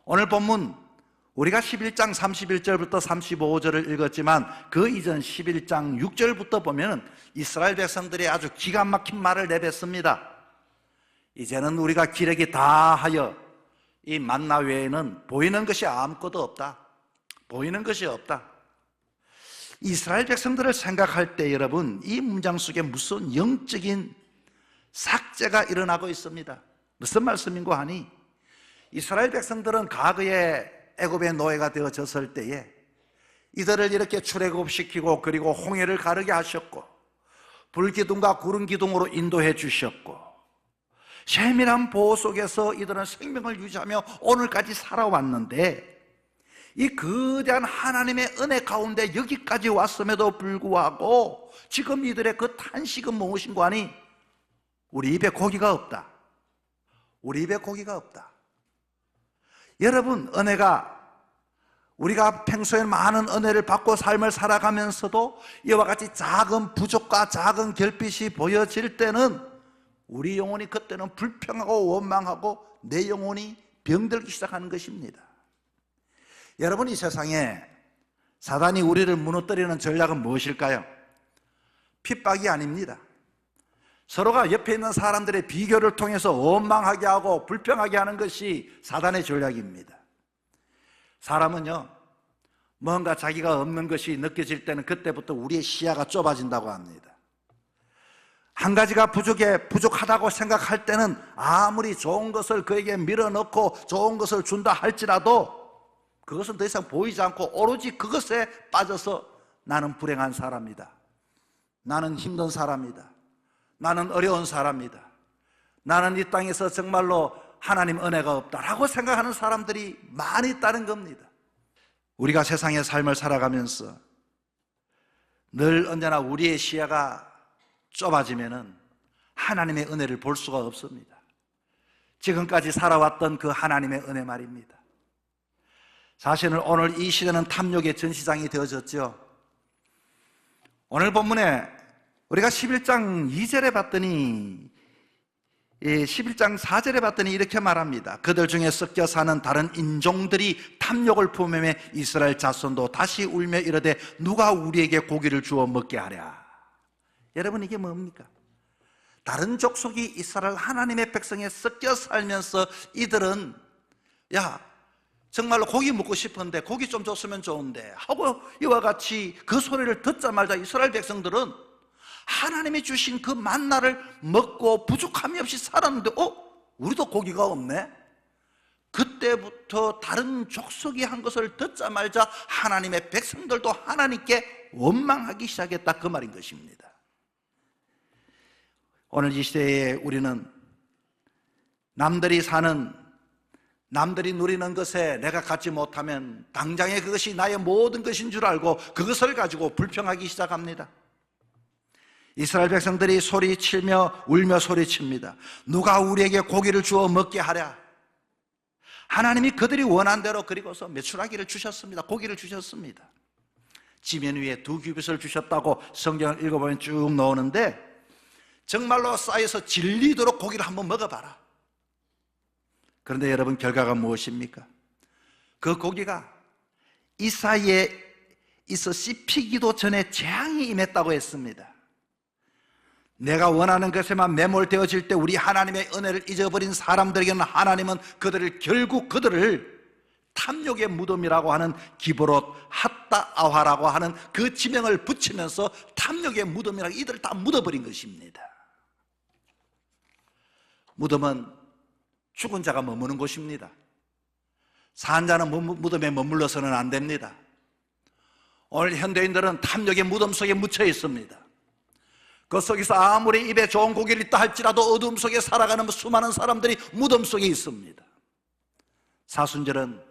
오늘 본문 우리가 11장 31절부터 35절을 읽었지만 그 이전 11장 6절부터 보면 이스라엘 백성들이 아주 기가 막힌 말을 내뱉습니다. 이제는 우리가 기력이 다하여 이 만나 외에는 보이는 것이 아무것도 없다. 보이는 것이 없다. 이스라엘 백성들을 생각할 때 여러분, 이 문장 속에 무슨 영적인 삭제가 일어나고 있습니다. 무슨 말씀인고 하니, 이스라엘 백성들은 과거에 애굽의 노예가 되어졌을 때에 이들을 이렇게 출애굽시키고 그리고 홍해를 가르게 하셨고 불기둥과 구름기둥으로 인도해 주셨고 세밀한 보호 속에서 이들은 생명을 유지하며 오늘까지 살아왔는데, 이 거대한 하나님의 은혜 가운데 여기까지 왔음에도 불구하고 지금 이들의 그 탄식은 무엇인고 하니, 우리 입에 고기가 없다. 우리 입에 고기가 없다. 여러분, 은혜가, 우리가 평소에 많은 은혜를 받고 삶을 살아가면서도 이와 같이 작은 부족과 작은 결핍이 보여질 때는 우리 영혼이 그때는 불평하고 원망하고 내 영혼이 병들기 시작하는 것입니다. 여러분, 이 세상에 사단이 우리를 무너뜨리는 전략은 무엇일까요? 핍박이 아닙니다. 서로가 옆에 있는 사람들의 비교를 통해서 원망하게 하고 불평하게 하는 것이 사단의 전략입니다. 사람은요, 뭔가 자기가 없는 것이 느껴질 때는 그때부터 우리의 시야가 좁아진다고 합니다. 한 가지가 부족하다고 생각할 때는 아무리 좋은 것을 그에게 밀어넣고 좋은 것을 준다 할지라도 그것은 더 이상 보이지 않고 오로지 그것에 빠져서 나는 불행한 사람이다. 나는 힘든 사람이다. 나는 어려운 사람이다. 나는 이 땅에서 정말로 하나님 은혜가 없다라고 생각하는 사람들이 많이 있다는 겁니다. 우리가 세상의 삶을 살아가면서 늘 언제나 우리의 시야가 좁아지면은 하나님의 은혜를 볼 수가 없습니다. 지금까지 살아왔던 그 하나님의 은혜 말입니다. 사실은 오늘 이 시대는 탐욕의 전시장이 되어졌죠. 오늘 본문에 우리가 11장 2절에 봤더니 11장 4절에 봤더니 이렇게 말합니다. 그들 중에 섞여 사는 다른 인종들이 탐욕을 품음에 이스라엘 자손도 다시 울며 이르되 누가 우리에게 고기를 주어 먹게 하랴. 여러분, 이게 뭡니까? 다른 족속이 이스라엘 하나님의 백성에 섞여 살면서 이들은 야, 정말로 고기 먹고 싶은데 고기 좀 줬으면 좋은데 하고 이와 같이 그 소리를 듣자마자 이스라엘 백성들은 하나님이 주신 그 만나를 먹고 부족함이 없이 살았는데 우리도 고기가 없네? 그때부터 다른 족속이 한 것을 듣자마자 하나님의 백성들도 하나님께 원망하기 시작했다, 그 말인 것입니다. 오늘 이 시대에 우리는 남들이 누리는 것에 내가 갖지 못하면 당장에 그것이 나의 모든 것인 줄 알고 그것을 가지고 불평하기 시작합니다. 이스라엘 백성들이 소리치며 울며 소리칩니다. 누가 우리에게 고기를 주어 먹게 하랴. 하나님이 그들이 원한 대로 그리고서 메추라기를 주셨습니다. 고기를 주셨습니다. 지면 위에 2규빗을 주셨다고 성경을 읽어보면 쭉 나오는데, 정말로 쌓여서 질리도록 고기를 한번 먹어봐라. 그런데 여러분, 결과가 무엇입니까? 그 고기가 이 사이에 있어 씹히기도 전에 재앙이 임했다고 했습니다. 내가 원하는 것에만 매몰되어질 때 우리 하나님의 은혜를 잊어버린 사람들에게는 하나님은 결국 그들을 탐욕의 무덤이라고 하는 기브롯 핫다 아화라고 하는 그 지명을 붙이면서 탐욕의 무덤이라고 이들을 다 묻어버린 것입니다. 무덤은 죽은 자가 머무는 곳입니다. 산 자는 무덤에 머물러서는 안 됩니다. 오늘 현대인들은 탐욕의 무덤 속에 묻혀 있습니다. 그 속에서 아무리 입에 좋은 고기를 있다 할지라도 어둠 속에 살아가는 수많은 사람들이 무덤 속에 있습니다. 사순절은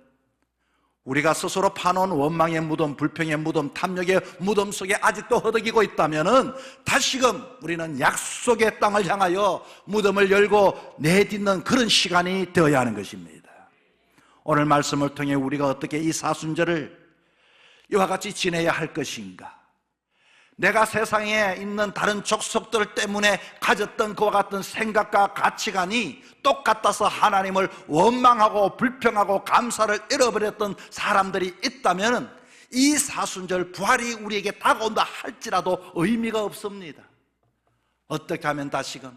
우리가 스스로 파놓은 원망의 무덤, 불평의 무덤, 탐욕의 무덤 속에 아직도 허덕이고 있다면은 다시금 우리는 약속의 땅을 향하여 무덤을 열고 내딛는 그런 시간이 되어야 하는 것입니다. 오늘 말씀을 통해 우리가 어떻게 이 사순절을 이와 같이 지내야 할 것인가, 내가 세상에 있는 다른 족속들 때문에 가졌던 그와 같은 생각과 가치관이 똑같아서 하나님을 원망하고 불평하고 감사를 잃어버렸던 사람들이 있다면 이 사순절 부활이 우리에게 다가온다 할지라도 의미가 없습니다. 어떻게 하면 다시금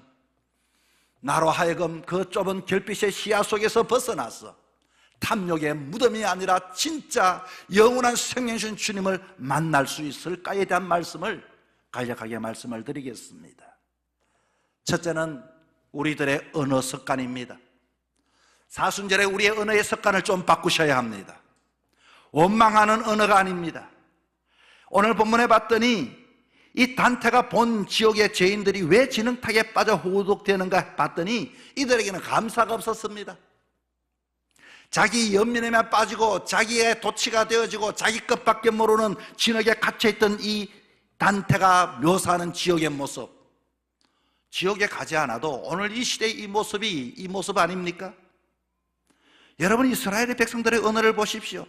나로 하여금 그 좁은 결빛의 시야 속에서 벗어나서 탐욕의 무덤이 아니라 진짜 영원한 생명이신 주님을 만날 수 있을까에 대한 말씀을 간략하게 말씀을 드리겠습니다. 첫째는 우리들의 언어 습관입니다. 사순절에 우리의 언어의 습관을 좀 바꾸셔야 합니다. 원망하는 언어가 아닙니다. 오늘 본문에 봤더니 이 단테가 본 지옥의 죄인들이 왜 진흙탕에 빠져 호독되는가 봤더니 이들에게는 감사가 없었습니다. 자기 연민에만 빠지고 자기의 도치가 되어지고 자기 것밖에 모르는 진흙에 갇혀있던 이 단테가 묘사하는 지옥의 모습, 지옥에 가지 않아도 오늘 이 시대의 이 모습이 이 모습 아닙니까? 여러분, 이스라엘의 백성들의 언어를 보십시오.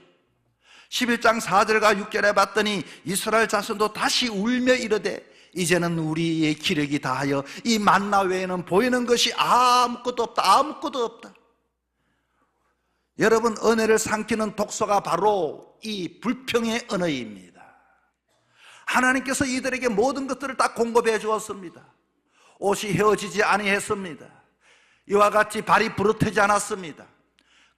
11장 4절과 6절에 봤더니 이스라엘 자손도 다시 울며 이르되 이제는 우리의 기력이 다하여 이 만나 외에는 보이는 것이 아무것도 없다, 아무것도 없다. 여러분, 은혜를 삼키는 독소가 바로 이 불평의 언어입니다. 하나님께서 이들에게 모든 것들을 다 공급해 주었습니다. 옷이 헤어지지 아니했습니다. 이와 같이 발이 부르트지 않았습니다.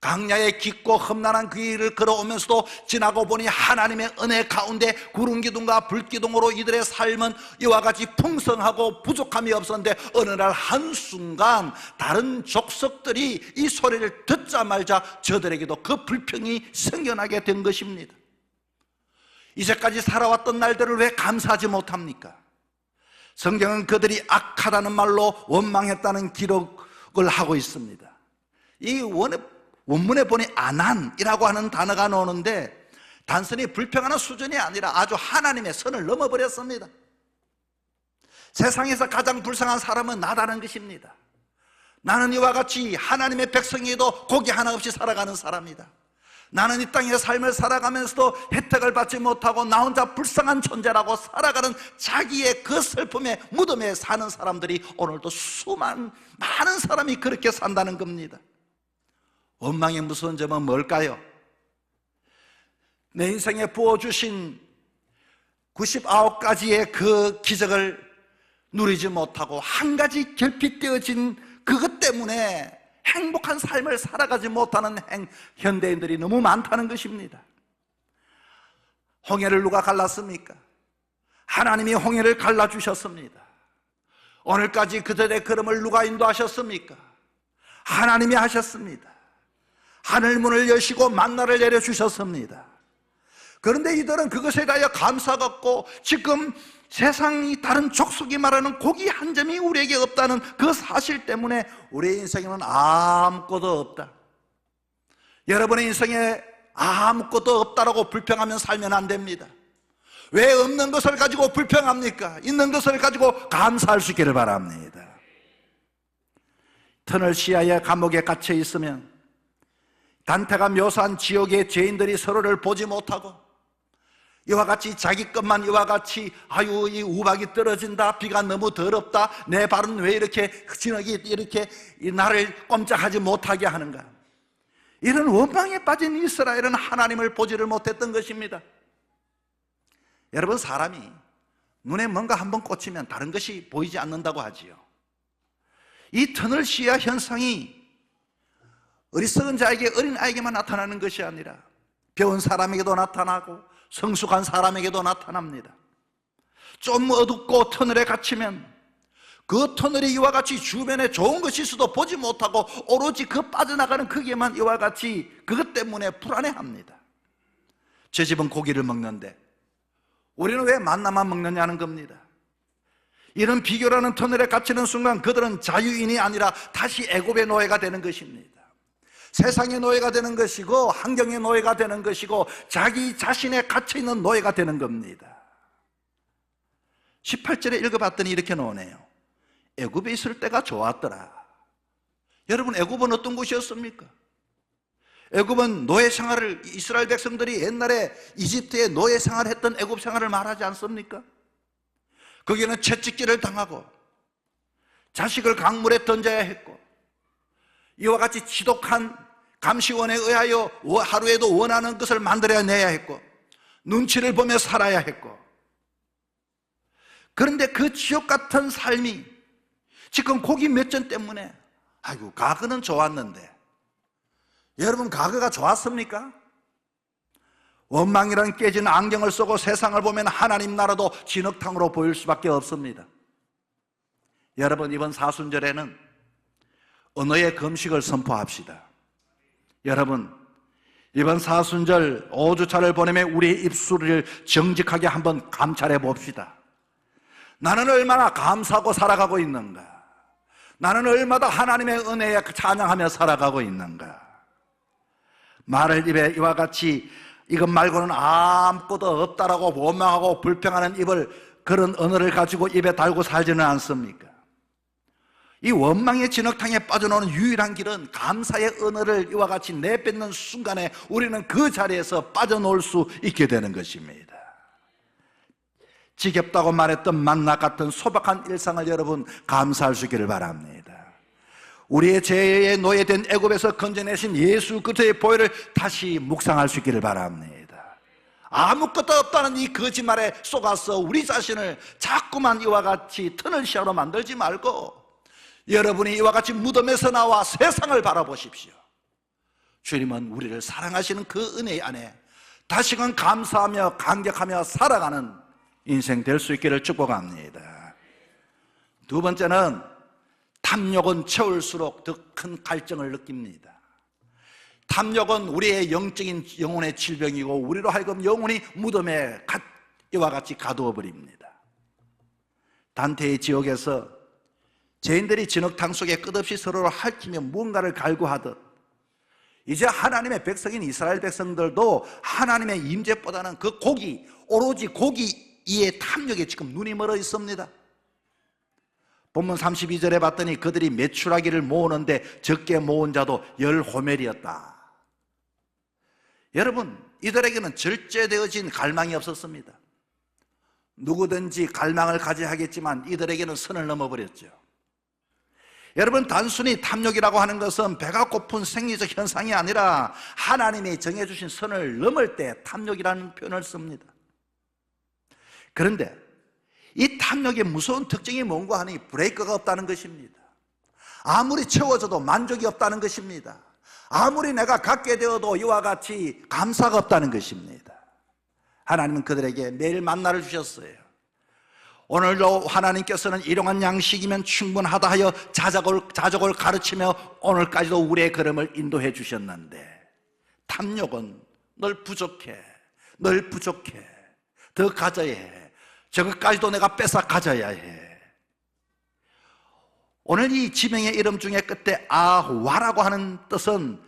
강야의 깊고 험난한 그 길을 걸어오면서도 지나고 보니 하나님의 은혜 가운데 구름기둥과 불기둥으로 이들의 삶은 이와 같이 풍성하고 부족함이 없었는데 어느 날 한순간 다른 족속들이 이 소리를 듣자마자 저들에게도 그 불평이 생겨나게 된 것입니다. 이제까지 살아왔던 날들을 왜 감사하지 못합니까? 성경은 그들이 악하다는 말로 원망했다는 기록을 하고 있습니다. 이 원문에 보니 아난이라고 하는 단어가 나오는데 단순히 불평하는 수준이 아니라 아주 하나님의 선을 넘어버렸습니다. 세상에서 가장 불쌍한 사람은 나다는 것입니다. 나는 이와 같이 하나님의 백성에도 고기 하나 없이 살아가는 사람이다. 나는 이 땅의 삶을 살아가면서도 혜택을 받지 못하고 나 혼자 불쌍한 존재라고 살아가는 자기의 그 슬픔의 무덤에 사는 사람들이 오늘도 많은 사람이 그렇게 산다는 겁니다. 원망의 무서운 점은 뭘까요? 내 인생에 부어주신 99가지의 그 기적을 누리지 못하고 한 가지 결핍되어진 그것 때문에 행복한 삶을 살아가지 못하는 현대인들이 너무 많다는 것입니다. 홍해를 누가 갈랐습니까? 하나님이 홍해를 갈라주셨습니다. 오늘까지 그들의 걸음을 누가 인도하셨습니까? 하나님이 하셨습니다. 하늘문을 여시고 만나를 내려주셨습니다. 그런데 이들은 그것에 대하여 감사가 없고 지금 세상이 다른 족속이 말하는 고기 한 점이 우리에게 없다는 그 사실 때문에 우리의 인생에는 아무것도 없다. 여러분의 인생에 아무것도 없다라고 불평하면 살면 안 됩니다. 왜 없는 것을 가지고 불평합니까? 있는 것을 가지고 감사할 수 있기를 바랍니다. 터널 시야의 감옥에 갇혀 있으면 단테가 묘사한 지옥의 죄인들이 서로를 보지 못하고 이와 같이 자기 것만 이와 같이 아유 이 우박이 떨어진다, 비가 너무 더럽다, 내 발은 왜 이렇게 진흙이 이렇게 나를 꼼짝하지 못하게 하는가, 이런 원망에 빠진 이스라엘은 하나님을 보지를 못했던 것입니다. 여러분, 사람이 눈에 뭔가 한번 꽂히면 다른 것이 보이지 않는다고 하지요. 이 터널 시야 현상이 어리석은 자에게, 어린아이에게만 나타나는 것이 아니라 배운 사람에게도 나타나고 성숙한 사람에게도 나타납니다. 좀 어둡고 터널에 갇히면 그 터널이 이와 같이 주변에 좋은 것이 있어도 보지 못하고 오로지 그 빠져나가는 크기만 이와 같이 그것 때문에 불안해합니다. 제 집은 고기를 먹는데 우리는 왜 만나만 먹느냐는 겁니다. 이런 비교라는 터널에 갇히는 순간 그들은 자유인이 아니라 다시 애굽의 노예가 되는 것입니다. 세상의 노예가 되는 것이고 환경의 노예가 되는 것이고 자기 자신에 갇혀있는 노예가 되는 겁니다. 18절에 읽어봤더니 이렇게 나오네요. 애굽에 있을 때가 좋았더라. 여러분, 애굽은 어떤 곳이었습니까? 애굽은 노예 생활을, 이스라엘 백성들이 옛날에 이집트에 노예 생활을 했던 애굽 생활을 말하지 않습니까? 거기는 채찍질을 당하고 자식을 강물에 던져야 했고 이와 같이 지독한 감시원에 의하여 하루에도 원하는 것을 만들어내야 했고 눈치를 보며 살아야 했고, 그런데 그 지옥 같은 삶이 지금 고기 몇 전 때문에, 아이고 과거는 좋았는데, 여러분 과거가 좋았습니까? 원망이라는 깨진 안경을 쓰고 세상을 보면 하나님 나라도 진흙탕으로 보일 수밖에 없습니다. 여러분 이번 사순절에는 언어의 금식을 선포합시다. 여러분 이번 사순절 5주차를 보내며 우리의 입술을 정직하게 한번 감찰해 봅시다. 나는 얼마나 감사하고 살아가고 있는가? 나는 얼마나 하나님의 은혜에 찬양하며 살아가고 있는가? 말을 입에 이와 같이 이것 말고는 아무것도 없다라고 원망하고 불평하는 그런 언어를 가지고 입에 달고 살지는 않습니까? 이 원망의 진흙탕에 빠져나오는 유일한 길은 감사의 언어를 이와 같이 내뱉는 순간에 우리는 그 자리에서 빠져나올 수 있게 되는 것입니다. 지겹다고 말했던 만나 같은 소박한 일상을 여러분 감사할 수 있기를 바랍니다. 우리의 죄에 노예된 애굽에서 건져내신 예수 그리스도의 보혈을 다시 묵상할 수 있기를 바랍니다. 아무것도 없다는 이 거짓말에 속아서 우리 자신을 자꾸만 이와 같이 터널시아로 만들지 말고 여러분이 이와 같이 무덤에서 나와 세상을 바라보십시오. 주님은 우리를 사랑하시는 그 은혜 안에 다시금 감사하며 감격하며 살아가는 인생 될 수 있기를 축복합니다. 두 번째는 탐욕은 채울수록 더 큰 갈증을 느낍니다. 탐욕은 우리의 영적인 영혼의 질병이고 우리로 하여금 영혼이 무덤에 이와 같이 가두어 버립니다. 단테의 지옥에서 죄인들이 진흙탕 속에 끝없이 서로를 핥히며 무언가를 갈구하듯 이제 하나님의 백성인 이스라엘 백성들도 하나님의 임재보다는 그 고기, 오로지 고기의 탐욕에 지금 눈이 멀어 있습니다. 본문 32절에 봤더니 그들이 메추라기를 모으는데 적게 모은 자도 10호멜이었다. 여러분 이들에게는 절제되어진 갈망이 없었습니다. 누구든지 갈망을 가져야 하겠지만 이들에게는 선을 넘어버렸죠. 여러분 단순히 탐욕이라고 하는 것은 배가 고픈 생리적 현상이 아니라 하나님이 정해주신 선을 넘을 때 탐욕이라는 표현을 씁니다. 그런데 이 탐욕의 무서운 특징이 뭔가 하니 브레이크가 없다는 것입니다. 아무리 채워져도 만족이 없다는 것입니다. 아무리 내가 갖게 되어도 이와 같이 감사가 없다는 것입니다. 하나님은 그들에게 매일 만나를 주셨어요. 오늘도 하나님께서는 일용한 양식이면 충분하다 하여 자족을 가르치며 오늘까지도 우리의 걸음을 인도해 주셨는데 탐욕은 널 부족해, 널 부족해, 더 가져야 해, 저것까지도 내가 뺏어 가져야 해. 오늘 이 지명의 이름 중에 끝에 아와라고 하는 뜻은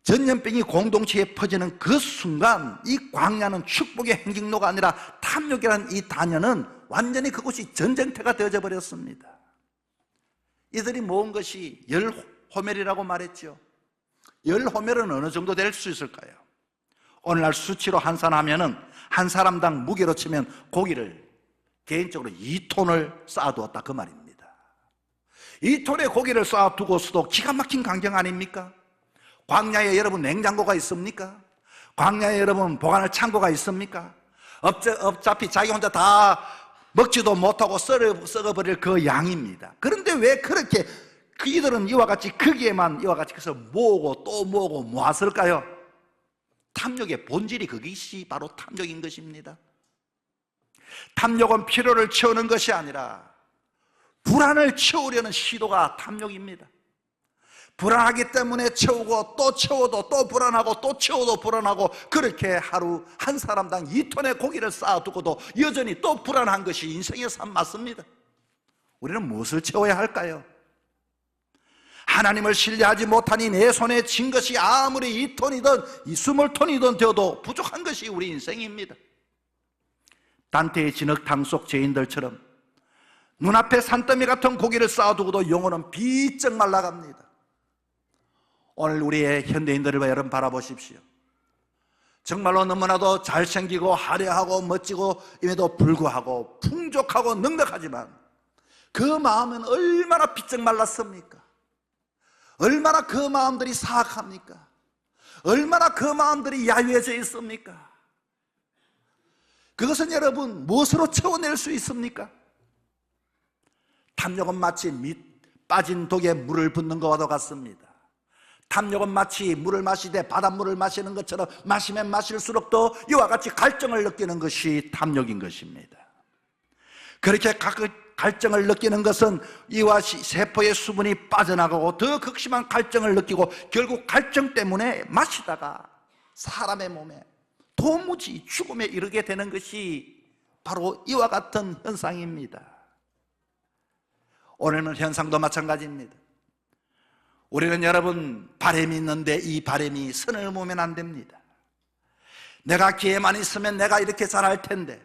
전염병이 공동체에 퍼지는 그 순간 이 광야는 축복의 행진로가 아니라 탐욕이라는 이 단어는 완전히 그곳이 전쟁터가 되어져 버렸습니다. 이들이 모은 것이 10호멜이라고 말했죠. 10호멜은 어느 정도 될 수 있을까요? 오늘날 수치로 환산하면은 한 사람당 무게로 치면 고기를 개인적으로 2톤을 쌓아두었다 그 말입니다. 2톤의 고기를 쌓아두고서도 기가 막힌 광경 아닙니까? 광야에 여러분 냉장고가 있습니까? 광야에 여러분 보관할 창고가 있습니까? 어차피 자기 혼자 다 먹지도 못하고 썩어버릴 그 양입니다. 그런데 왜 그렇게 이들은 이와 같이 거기에만 이와 같이 그래서 모으고 또 모으고 모았을까요? 탐욕의 본질이 그것이 바로 탐욕인 것입니다. 탐욕은 필요를 채우는 것이 아니라 불안을 채우려는 시도가 탐욕입니다. 불안하기 때문에 채우고 또 채워도 또 불안하고 또 채워도 불안하고 그렇게 하루 한 사람당 2톤의 고기를 쌓아두고도 여전히 또 불안한 것이 인생의 삶 맞습니다. 우리는 무엇을 채워야 할까요? 하나님을 신뢰하지 못하니 내 손에 쥔 것이 아무리 2톤이든 20톤이든 되어도 부족한 것이 우리 인생입니다. 단테의 진흙탕 속 죄인들처럼 눈앞에 산더미 같은 고기를 쌓아두고도 영혼은 비쩍 말라갑니다. 오늘 우리의 현대인들을 여러분 바라보십시오. 정말로 너무나도 잘생기고 화려하고 멋지고 임에도 불구하고 풍족하고 넉넉하지만 그 마음은 얼마나 비쩍 말랐습니까? 얼마나 그 마음들이 사악합니까? 얼마나 그 마음들이 야유해져 있습니까? 그것은 여러분 무엇으로 채워낼 수 있습니까? 탐욕은 마치 밑 빠진 독에 물을 붓는 것과도 같습니다. 탐욕은 마치 물을 마시되 바닷물을 마시는 것처럼 마시면 마실수록 더 이와 같이 갈증을 느끼는 것이 탐욕인 것입니다. 그렇게 갈증을 느끼는 것은 이와 세포의 수분이 빠져나가고 더 극심한 갈증을 느끼고 결국 갈증 때문에 마시다가 사람의 몸에 도무지 죽음에 이르게 되는 것이 바로 이와 같은 현상입니다. 오늘은 현상도 마찬가지입니다. 우리는 여러분 바람이 있는데 이 바람이 선을 모으면 안 됩니다. 내가 기회만 있으면 내가 이렇게 잘할 텐데,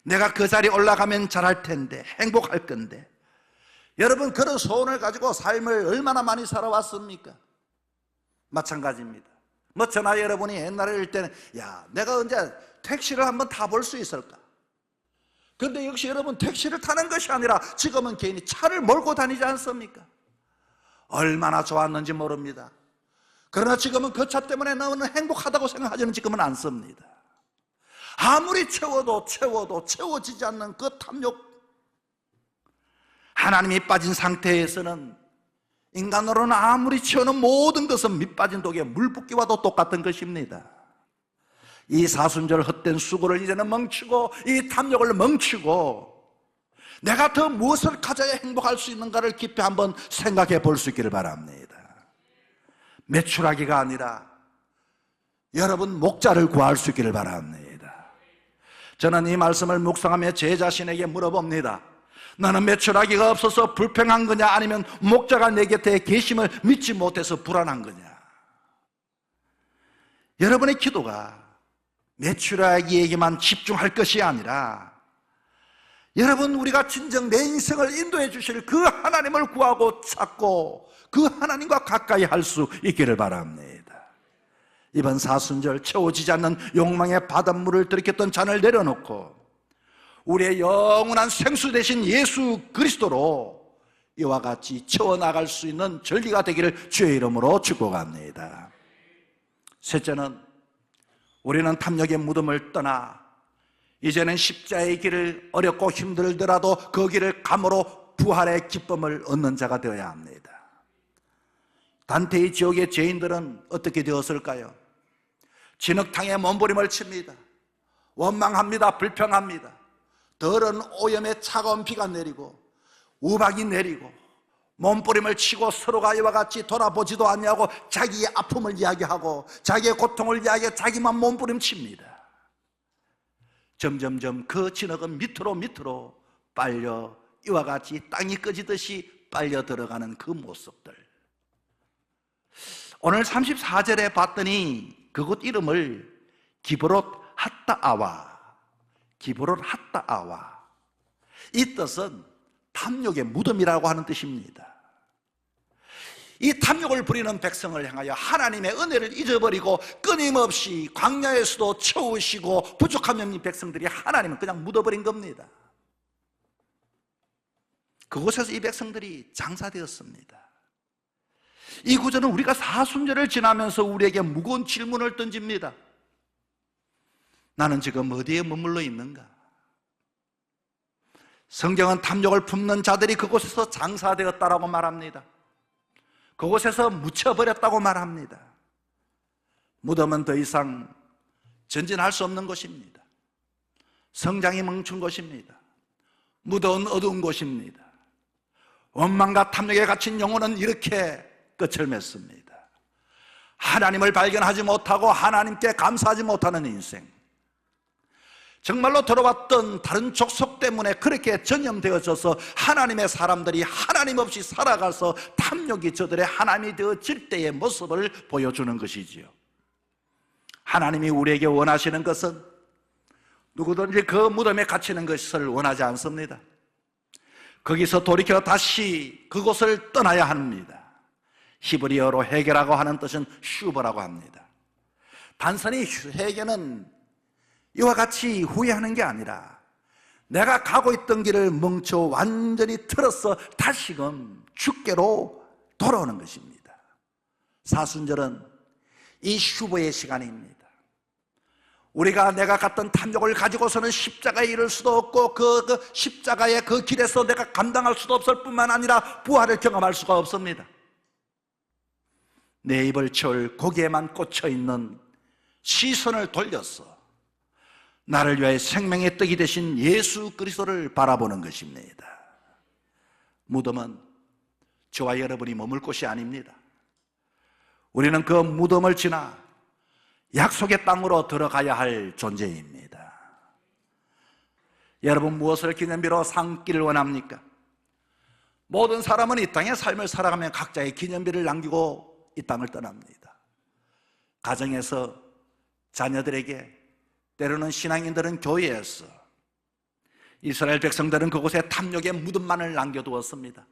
내가 그 자리에 올라가면 잘할 텐데, 행복할 건데, 여러분 그런 소원을 가지고 삶을 얼마나 많이 살아왔습니까? 마찬가지입니다. 저나 여러분이 옛날에 일 때는 야 내가 언제 택시를 한번 타볼 수 있을까? 그런데 역시 여러분 택시를 타는 것이 아니라 지금은 개인이 차를 몰고 다니지 않습니까? 얼마나 좋았는지 모릅니다. 그러나 지금은 그 차 때문에 너무 행복하다고 생각하지는 지금은 않습니다. 아무리 채워도 채워지지 않는 그 탐욕, 하나님이 빠진 상태에서는 인간으로는 아무리 채우는 모든 것은 밑 빠진 독에 물 붓기와도 똑같은 것입니다. 이 사순절 헛된 수고를 이제는 멈추고 이 탐욕을 멈추고 내가 더 무엇을 가져야 행복할 수 있는가를 깊이 한번 생각해 볼 수 있기를 바랍니다. 매출하기가 아니라 여러분 목자를 구할 수 있기를 바랍니다. 저는 이 말씀을 묵상하며 제 자신에게 물어봅니다. 나는 매출하기가 없어서 불평한 거냐, 아니면 목자가 내 곁에 계심을 믿지 못해서 불안한 거냐? 여러분의 기도가 매출하기에게만 집중할 것이 아니라 여러분 우리가 진정 내 인생을 인도해 주실 그 하나님을 구하고 찾고 그 하나님과 가까이 할 수 있기를 바랍니다. 이번 사순절 채워지지 않는 욕망의 바닷물을 들이켰던 잔을 내려놓고 우리의 영원한 생수 되신 예수 그리스도로 이와 같이 채워나갈 수 있는 전리가 되기를 주의 이름으로 축복합니다. 셋째는 우리는 탐욕의 무덤을 떠나 이제는 십자의 길을 어렵고 힘들더라도 그 길을 감으로 부활의 기쁨을 얻는 자가 되어야 합니다. 단테의 지옥의 죄인들은 어떻게 되었을까요? 진흙탕에 몸부림을 칩니다. 원망합니다. 불평합니다. 더러운 오염에 차가운 비가 내리고 우박이 내리고 몸부림을 치고 서로가 이와 같이 돌아보지도 않냐고 자기의 아픔을 이야기하고 자기의 고통을 이야기하고 자기만 몸부림칩니다. 점점점 그 진흙은 밑으로 빨려 이와 같이 땅이 꺼지듯이 빨려 들어가는 그 모습들. 오늘 34절에 봤더니 그곳 이름을 기브롯 핫다아와, 기브롯 핫다아와, 이 뜻은 탐욕의 무덤이라고 하는 뜻입니다. 이 탐욕을 부리는 백성을 향하여 하나님의 은혜를 잊어버리고 끊임없이 광야에서도 채우시고 부족함이 없는 백성들이 하나님을 그냥 묻어버린 겁니다. 그곳에서 이 백성들이 장사되었습니다. 이 구절은 우리가 사순절을 지나면서 우리에게 무거운 질문을 던집니다. 나는 지금 어디에 머물러 있는가? 성경은 탐욕을 품는 자들이 그곳에서 장사되었다라고 말합니다. 그곳에서 묻혀버렸다고 말합니다. 무덤은 더 이상 전진할 수 없는 곳입니다. 성장이 멈춘 곳입니다. 무덤은 어두운 곳입니다. 원망과 탐욕에 갇힌 영혼은 이렇게 끝을 맺습니다. 하나님을 발견하지 못하고 하나님께 감사하지 못하는 인생, 정말로 들어왔던 다른 족속 때문에 그렇게 전염되어져서 하나님의 사람들이 하나님 없이 살아가서 탐욕이 저들의 하나님이 되어질 때의 모습을 보여주는 것이지요. 하나님이 우리에게 원하시는 것은 누구든지 그 무덤에 갇히는 것을 원하지 않습니다. 거기서 돌이켜 다시 그곳을 떠나야 합니다. 히브리어로 해결하고 하는 뜻은 슈버라고 합니다. 단순히 회개는 이와 같이 후회하는 게 아니라 내가 가고 있던 길을 멈춰 완전히 틀어서 다시금 주께로 돌아오는 것입니다. 사순절은 이 휴보의 시간입니다. 우리가 내가 갔던 탐욕을 가지고서는 십자가에 이를 수도 없고 그 십자가의 그 길에서 내가 감당할 수도 없을 뿐만 아니라 부활을 경험할 수가 없습니다. 내 입을 채울 고기에만 꽂혀있는 시선을 돌려서 나를 위하여 생명의 떡이 되신 예수 그리스도를 바라보는 것입니다. 무덤은 저와 여러분이 머물 곳이 아닙니다. 우리는 그 무덤을 지나 약속의 땅으로 들어가야 할 존재입니다. 여러분, 무엇을 기념비로 삼기를 원합니까? 모든 사람은 이 땅의 삶을 살아가며 각자의 기념비를 남기고 이 땅을 떠납니다. 가정에서 자녀들에게, 때로는 신앙인들은 교회에서, 이스라엘 백성들은 그곳에 탐욕의 무덤만을 남겨두었습니다.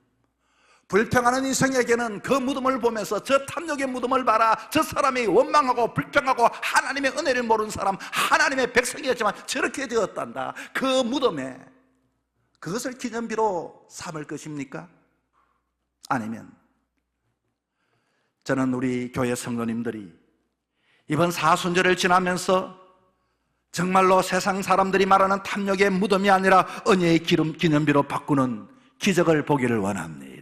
불평하는 인생에게는 그 무덤을 보면서 저 탐욕의 무덤을 봐라, 저 사람이 원망하고 불평하고 하나님의 은혜를 모르는 사람, 하나님의 백성이었지만 저렇게 되었단다. 그 무덤에 그것을 기념비로 삼을 것입니까? 아니면 저는 우리 교회 성도님들이 이번 사순절을 지나면서 정말로 세상 사람들이 말하는 탐욕의 무덤이 아니라 은혜의 기념비로 바꾸는 기적을 보기를 원합니다.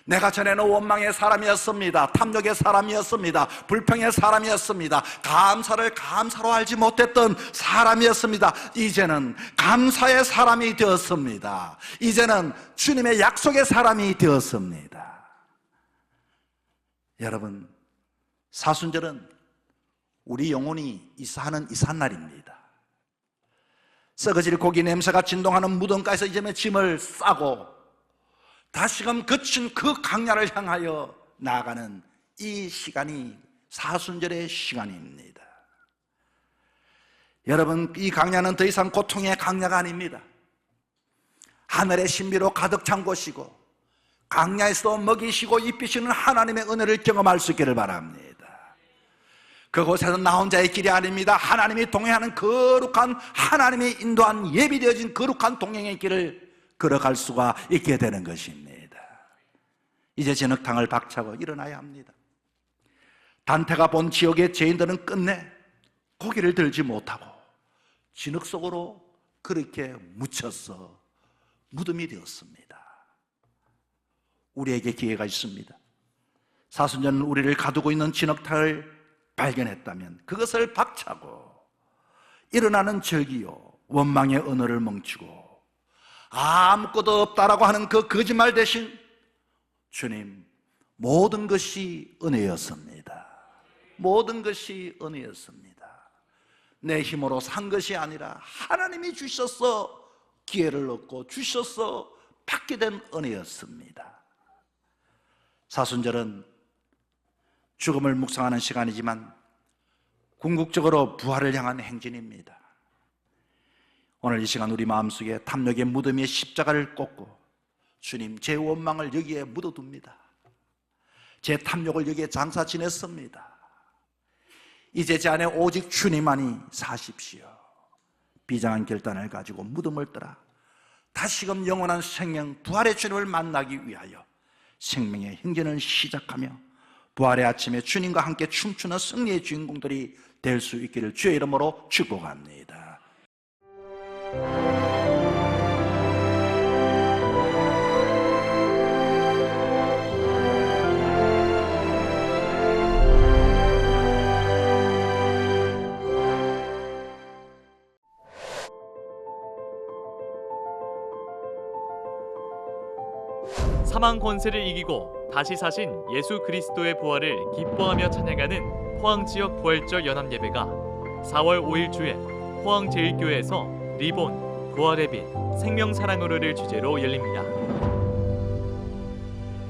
내가 전에는 원망의 사람이었습니다. 탐욕의 사람이었습니다. 불평의 사람이었습니다. 감사를 감사로 알지 못했던 사람이었습니다. 이제는 감사의 사람이 되었습니다. 이제는 주님의 약속의 사람이 되었습니다. 여러분, 사순절은 우리 영혼이 이사하는 이삿날입니다. 썩어질 고기 냄새가 진동하는 무덤가에서 이제는 짐을 싸고 다시금 거친 그 강야를 향하여 나아가는 이 시간이 사순절의 시간입니다. 여러분, 이 강야는 더 이상 고통의 강야가 아닙니다. 하늘의 신비로 가득 찬 곳이고 강야에서 먹이시고 입히시는 하나님의 은혜를 경험할 수 있기를 바랍니다. 그곳에서 나 혼자의 길이 아닙니다. 하나님이 동행하는 거룩한, 하나님이 인도한 예비되어진 거룩한 동행의 길을 걸어갈 수가 있게 되는 것입니다. 이제 진흙탕을 박차고 일어나야 합니다. 단테가 본 지옥의 죄인들은 끝내 고기를 들지 못하고 진흙 속으로 그렇게 묻혀서 무덤이 되었습니다. 우리에게 기회가 있습니다. 사순절 우리를 가두고 있는 진흙탕을 발견했다면 그것을 박차고 일어나는 절기요, 원망의 언어를 멈추고 아무것도 없다라고 하는 그 거짓말 대신 주님, 모든 것이 은혜였습니다. 모든 것이 은혜였습니다. 내 힘으로 산 것이 아니라 하나님이 주셔서 기회를 얻고 주셔서 받게 된 은혜였습니다. 사순절은 죽음을 묵상하는 시간이지만 궁극적으로 부활을 향한 행진입니다. 오늘 이 시간 우리 마음속에 탐욕의 무덤 위에 십자가를 꽂고 주님, 제 원망을 여기에 묻어둡니다. 제 탐욕을 여기에 장사 지냈습니다. 이제 제 안에 오직 주님만이 사십시오. 비장한 결단을 가지고 무덤을 떠나 다시금 영원한 생명, 부활의 주님을 만나기 위하여 생명의 행진을 시작하며 부활의 아침에 주님과 함께 춤추는 승리의 주인공들이 될 수 있기를 주의 이름으로 축복합니다. 사망 권세를 이기고 다시 사신 예수 그리스도의 부활을 기뻐하며 찬양하는 포항지역 부활절 연합예배가 4월 5일 주에 포항제일교회에서 리본, 부활의 빛, 생명사랑으로를 주제로 열립니다.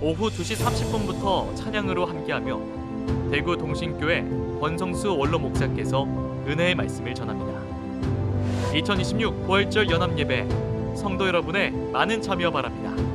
오후 2시 30분부터 찬양으로 함께하며 대구 동신교회 권성수 원로 목사께서 은혜의 말씀을 전합니다. 2026 부활절 연합예배 성도 여러분의 많은 참여 바랍니다.